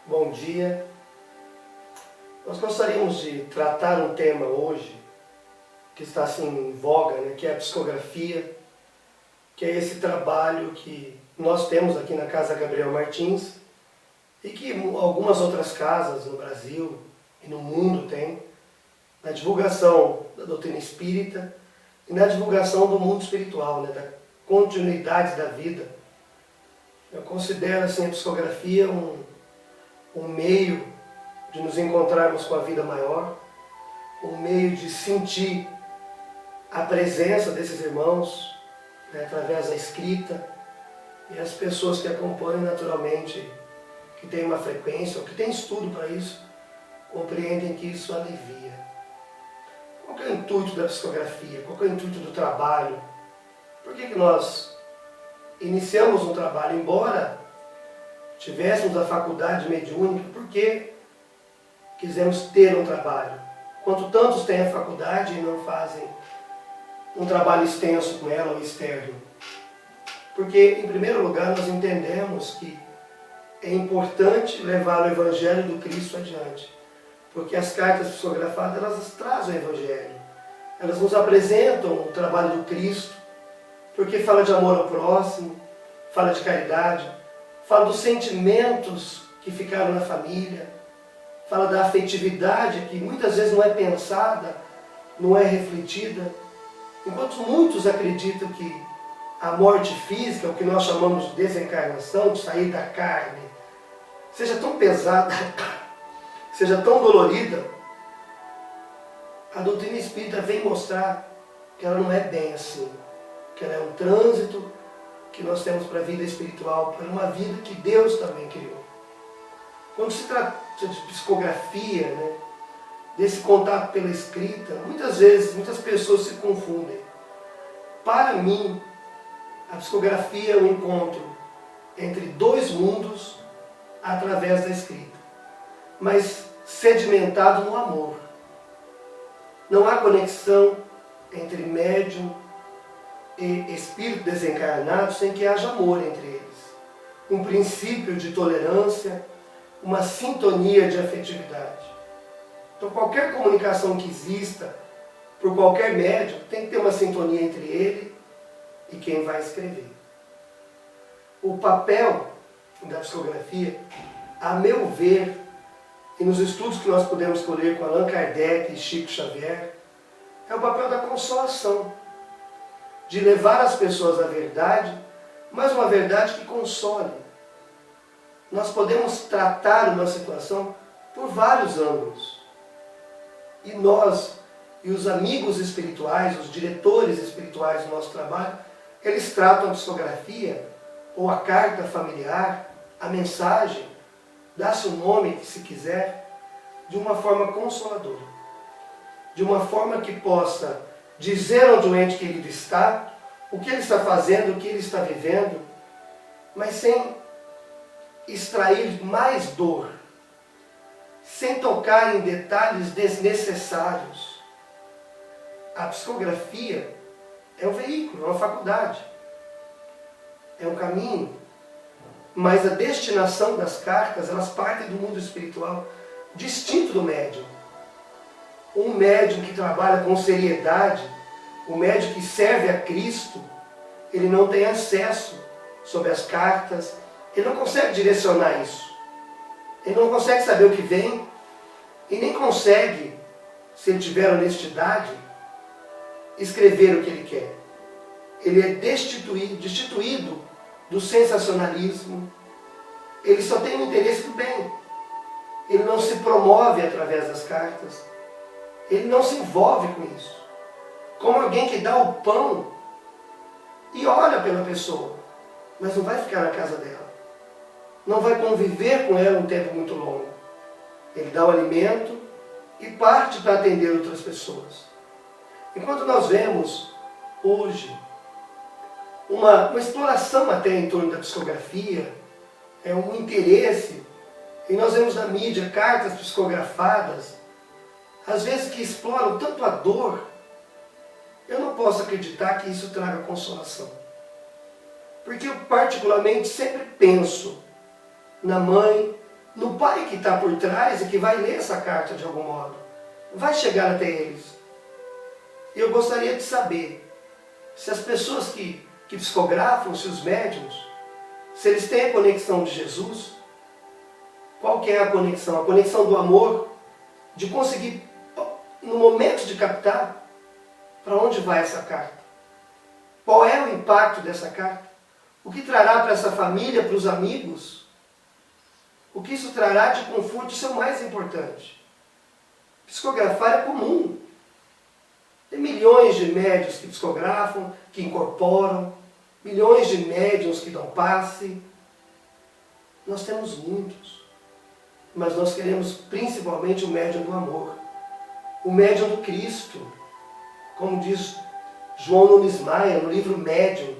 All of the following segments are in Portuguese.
bom dia. Nós gostaríamos de tratar um tema hoje que está assim em voga, né, que é a psicografia, que é esse trabalho que nós temos aqui na Casa Gabriel Martins e que algumas outras casas no Brasil e no mundo têm, na divulgação da doutrina espírita e na divulgação do mundo espiritual, né, da continuidade da vida. Eu considero assim, a psicografia um meio de nos encontrarmos com a vida maior, um meio de sentir a presença desses irmãos, né, através da escrita, e as pessoas que acompanham naturalmente, que têm uma frequência, ou que têm estudo para isso, compreendem que isso alivia. Qual que é o intuito da psicografia? Qual que é o intuito do trabalho? Por que nós iniciamos um trabalho, embora tivéssemos a faculdade mediúnica, por que quisemos ter um trabalho? Enquanto tantos têm a faculdade e não fazem um trabalho extenso com ela ou externo. Porque, em primeiro lugar, nós entendemos que é importante levar o Evangelho do Cristo adiante. Porque as cartas psicografadas, elas trazem o Evangelho. Elas nos apresentam o trabalho do Cristo, porque fala de amor ao próximo, fala de caridade, fala dos sentimentos que ficaram na família, fala da afetividade que muitas vezes não é pensada, não é refletida. Enquanto muitos acreditam que a morte física, o que nós chamamos de desencarnação, de sair da carne, seja tão pesada, seja tão dolorida, a doutrina espírita vem mostrar que ela não é bem assim, que ela é um trânsito que nós temos para a vida espiritual, para uma vida que Deus também criou. Quando se trata de psicografia, né, desse contato pela escrita, muitas vezes, muitas pessoas se confundem. Para mim, a psicografia é um encontro entre dois mundos através da escrita, mas sedimentado no amor. Não há conexão entre médium e espírito desencarnado sem que haja amor entre eles. Um princípio de tolerância, uma sintonia de afetividade. Então qualquer comunicação que exista por qualquer médium tem que ter uma sintonia entre ele e quem vai escrever. O papel da psicografia, a meu ver, e nos estudos que nós podemos colher com Allan Kardec e Chico Xavier, é o papel da consolação, de levar as pessoas à verdade, mas uma verdade que console. Nós podemos tratar uma situação por vários ângulos. E nós, e os amigos espirituais, os diretores espirituais do nosso trabalho, eles tratam a psicografia, ou a carta familiar, a mensagem, dá-se o nome se quiser, de uma forma consoladora. De uma forma que possa dizer onde o ente querido está, o que ele está fazendo, o que ele está vivendo, mas sem extrair mais dor, sem tocar em detalhes desnecessários. A psicografia é um veículo, é uma faculdade, é um caminho, mas a destinação das cartas, elas partem do mundo espiritual, distinto do médium. Um médium que trabalha com seriedade, um médium que serve a Cristo, ele não tem acesso sobre as cartas, ele não consegue direcionar isso. Ele não consegue saber o que vem e nem consegue, se ele tiver honestidade, escrever o que ele quer. Ele é destituído do sensacionalismo, ele só tem o interesse do bem. Ele não se promove através das cartas, ele não se envolve com isso. Como alguém que dá o pão e olha pela pessoa, mas não vai ficar na casa dela. Não vai conviver com ela um tempo muito longo. Ele dá o alimento e parte para atender outras pessoas. Enquanto nós vemos hoje uma exploração até em torno da psicografia, um interesse, e nós vemos na mídia cartas psicografadas, às vezes que exploram tanto a dor, eu não posso acreditar que isso traga consolação. Porque eu particularmente sempre penso na mãe, no pai que está por trás e que vai ler essa carta de algum modo. Vai chegar até eles. Eu gostaria de saber se as pessoas que psicografam, se os médiuns, se eles têm a conexão de Jesus. Qual que é a conexão? A conexão do amor, de conseguir, no momento de captar, para onde vai essa carta? Qual é o impacto dessa carta? O que trará para essa família, para os amigos? O que isso trará de conforto? Isso é o mais importante. Psicografar é comum. Tem milhões de médiuns que psicografam, que incorporam, milhões de médiuns que dão passe. Nós temos muitos. Mas nós queremos principalmente o médium do amor. O médium do Cristo. Como diz João Nunes Maia no livro Médium.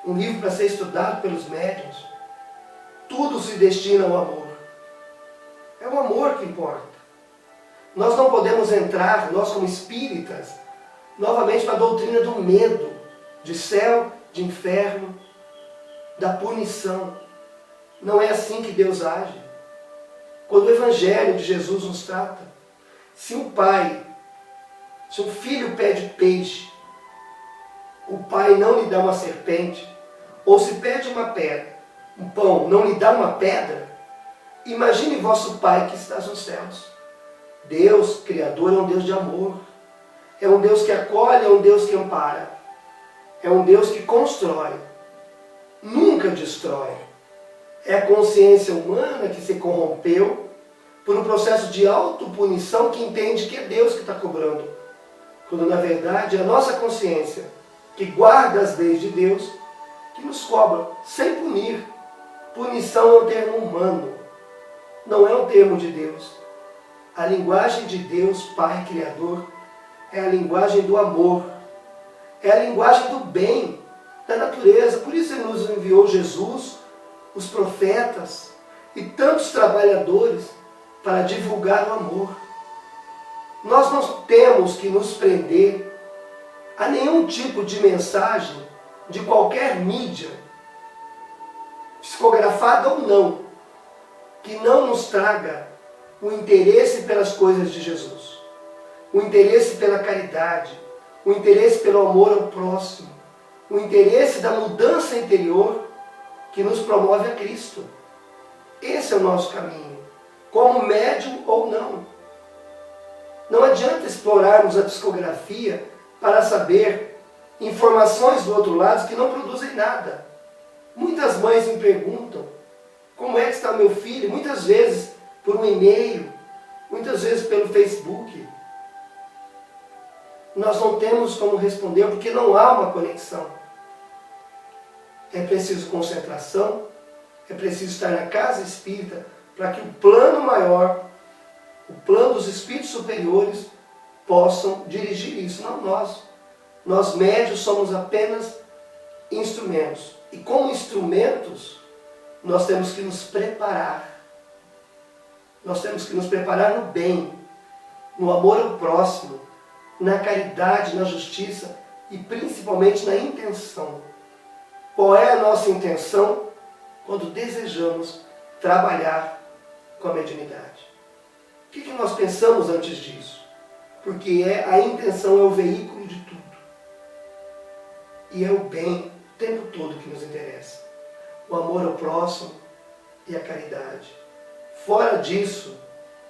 Um livro para ser estudado pelos médiuns. Tudo se destina ao amor. É o amor que importa. Nós não podemos entrar, nós como espíritas, novamente para a doutrina do medo, de céu, de inferno, da punição. Não é assim que Deus age. Quando o Evangelho de Jesus nos trata, se um filho pede peixe, o pai não lhe dá uma serpente, ou se pede uma pedra, um pão, não lhe dá uma pedra, imagine vosso Pai que estás nos céus. Deus, Criador, é um Deus de amor. É um Deus que acolhe, é um Deus que ampara. É um Deus que constrói. Nunca destrói. É a consciência humana que se corrompeu por um processo de autopunição que entende que é Deus que está cobrando. Quando na verdade é a nossa consciência que guarda as leis de Deus que nos cobra, sem punir. Punição é um termo humano, não é um termo de Deus. A linguagem de Deus, Pai Criador, é a linguagem do amor, é a linguagem do bem, da natureza. Por isso Ele nos enviou Jesus, os profetas e tantos trabalhadores para divulgar o amor. Nós não temos que nos prender a nenhum tipo de mensagem de qualquer mídia, psicografada ou não, que não nos traga o interesse pelas coisas de Jesus, o interesse pela caridade, o interesse pelo amor ao próximo, o interesse da mudança interior que nos promove a Cristo. Esse é o nosso caminho, como médium ou não. Não adianta explorarmos a psicografia para saber informações do outro lado que não produzem nada. Muitas mães me perguntam como é que está meu filho, muitas vezes por um e-mail, muitas vezes pelo Facebook. Nós não temos como responder porque não há uma conexão. É preciso concentração, é preciso estar na casa espírita para que o plano maior, o plano dos espíritos superiores possam dirigir isso, não nós. Nós médios somos apenas instrumentos. E como instrumentos, nós temos que nos preparar. Nós temos que nos preparar no bem, no amor ao próximo, na caridade, na justiça e principalmente na intenção. Qual é a nossa intenção quando desejamos trabalhar com a mediunidade? O que nós pensamos antes disso? Porque a intenção é o veículo de tudo. E é o bem o tempo todo que nos interessa. O amor ao próximo e a caridade. Fora disso,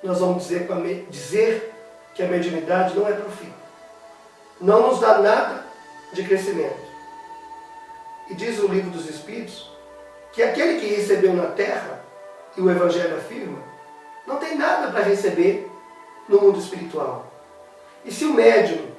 nós vamos dizer que a mediunidade não é profita. Não nos dá nada de crescimento. E diz o Livro dos Espíritos que aquele que recebeu na terra, e o Evangelho afirma, não tem nada para receber no mundo espiritual. E se o médium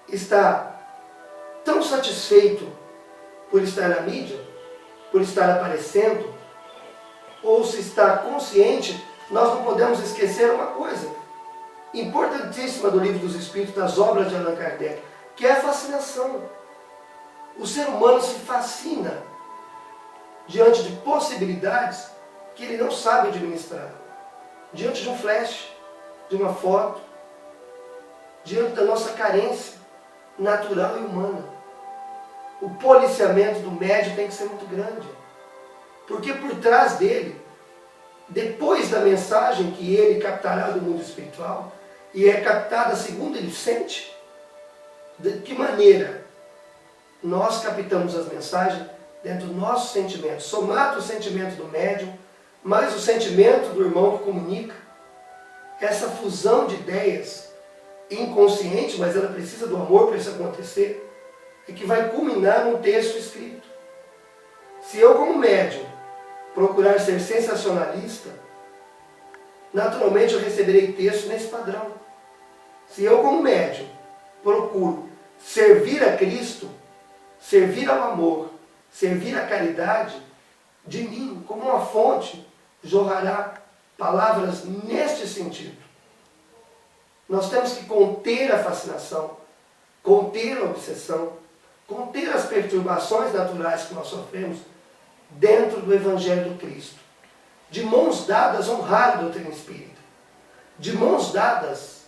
está tão satisfeito por estar na mídia, por estar aparecendo, ou se está consciente, nós não podemos esquecer uma coisa importantíssima do Livro dos Espíritos, das obras de Allan Kardec, que é a fascinação. O ser humano se fascina diante de possibilidades que ele não sabe administrar. Diante de um flash, de uma foto, diante da nossa carência natural e humana. O policiamento do médium tem que ser muito grande. Porque por trás dele depois da mensagem que ele captará do mundo espiritual, e é captada segundo ele sente, de que maneira nós captamos as mensagens dentro do nosso sentimento, somado o sentimento do médium, mais o sentimento do irmão que comunica, essa fusão de ideias inconsciente, mas ela precisa do amor para isso acontecer, e que vai culminar num texto escrito. Se eu, como médium, procurar ser sensacionalista, naturalmente eu receberei texto nesse padrão. Se eu, como médium, procuro servir a Cristo, servir ao amor, servir à caridade, de mim, como uma fonte, jorrará palavras neste sentido. Nós temos que conter a fascinação, conter a obsessão, conter as perturbações naturais que nós sofremos dentro do Evangelho do Cristo. De mãos dadas, honrar a doutrina espírita. De mãos dadas,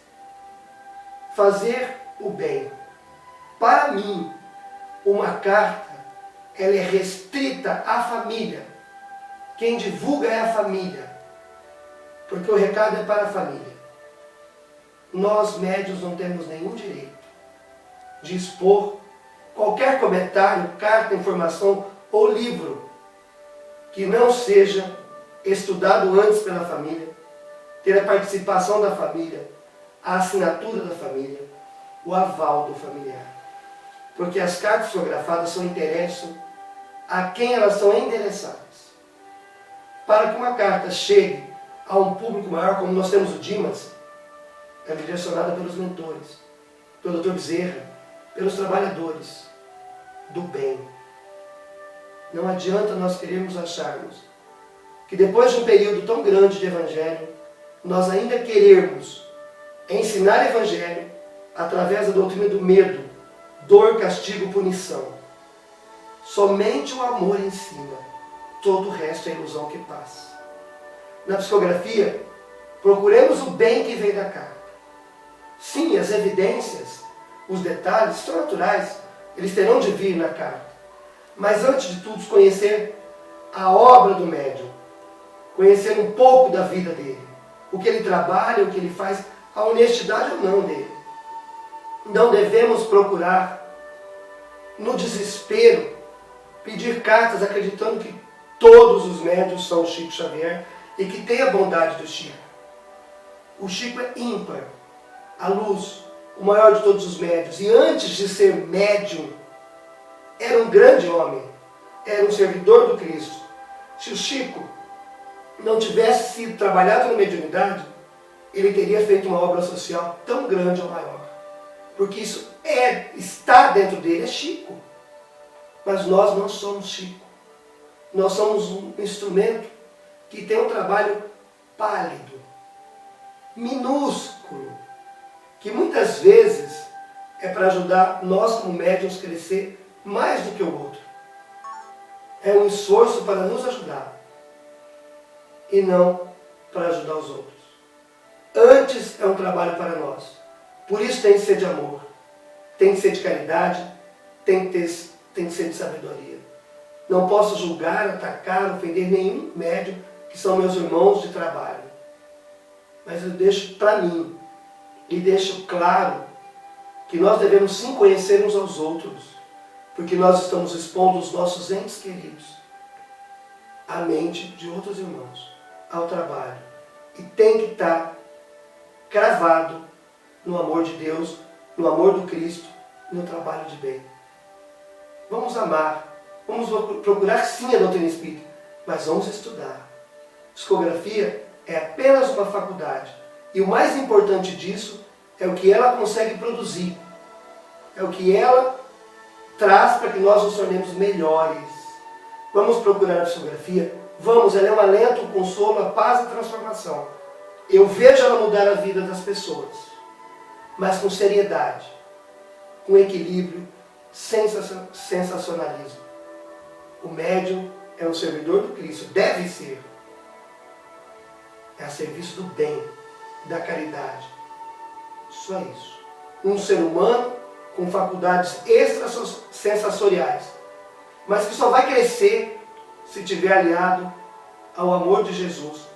fazer o bem. Para mim, uma carta, ela é restrita à família. Quem divulga é a família. Porque o recado é para a família. Nós, médiuns, não temos nenhum direito de expor qualquer comentário, carta, informação ou livro que não seja estudado antes pela família, ter a participação da família, a assinatura da família, o aval do familiar. Porque as cartas psicografadas só interessam a quem elas são endereçadas. Para que uma carta chegue a um público maior, como nós temos o Dimas, é direcionada pelos mentores, pelo Dr. Bezerra, pelos trabalhadores do bem. Não adianta nós queremos acharmos que depois de um período tão grande de Evangelho, nós ainda queremos ensinar Evangelho através da doutrina do medo, dor, castigo, punição. Somente o amor ensina, todo o resto é ilusão que passa. Na psicografia, procuremos o bem que vem da carta. Sim, as evidências, os detalhes são naturais, eles terão de vir na carta. Mas antes de tudo, conhecer a obra do médium, conhecer um pouco da vida dele, o que ele trabalha, o que ele faz, a honestidade ou não dele. Não devemos procurar, no desespero, pedir cartas acreditando que todos os médiuns são Chico Xavier e que tem a bondade do Chico. O Chico é ímpar, a luz, o maior de todos os médiuns. E antes de ser médium, era um grande homem, era um servidor do Cristo. Se o Chico não tivesse sido trabalhado na mediunidade, ele teria feito uma obra social tão grande ou maior. Porque isso está dentro dele, é Chico. Mas nós não somos Chico. Nós somos um instrumento que tem um trabalho pálido, minúsculo, que muitas vezes é para ajudar nós como médiuns a crescer mais do que o outro. É um esforço para nos ajudar e não para ajudar os outros. Antes é um trabalho para nós. Por isso tem que ser de amor, tem que ser de caridade, tem que ser de sabedoria. Não posso julgar, atacar, ofender nenhum médium que são meus irmãos de trabalho. Mas eu deixo para mim e deixo claro que nós devemos sim conhecer uns aos outros, porque nós estamos expondo os nossos entes queridos à mente de outros irmãos, ao trabalho. E tem que estar cravado no amor de Deus, no amor do Cristo, no trabalho de bem. Vamos amar, vamos procurar sim a doutrina espírita, mas vamos estudar. Psicografia é apenas uma faculdade. E o mais importante disso é o que ela consegue produzir. É o que ela traz para que nós nos tornemos melhores. Vamos procurar a psicografia? Vamos, ela é um alento, um consolo, a paz e a transformação. Eu vejo ela mudar a vida das pessoas, mas com seriedade, com equilíbrio, sem sensacionalismo. O médium é um servidor do Cristo, deve ser. É a serviço do bem, da caridade. Só isso. Um ser humano com faculdades extrasensoriais, mas que só vai crescer se estiver aliado ao amor de Jesus,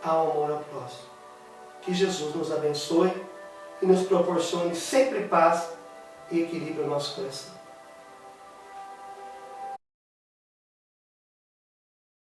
ao amor ao próximo. Que Jesus nos abençoe e nos proporcione sempre paz e equilíbrio no nosso coração.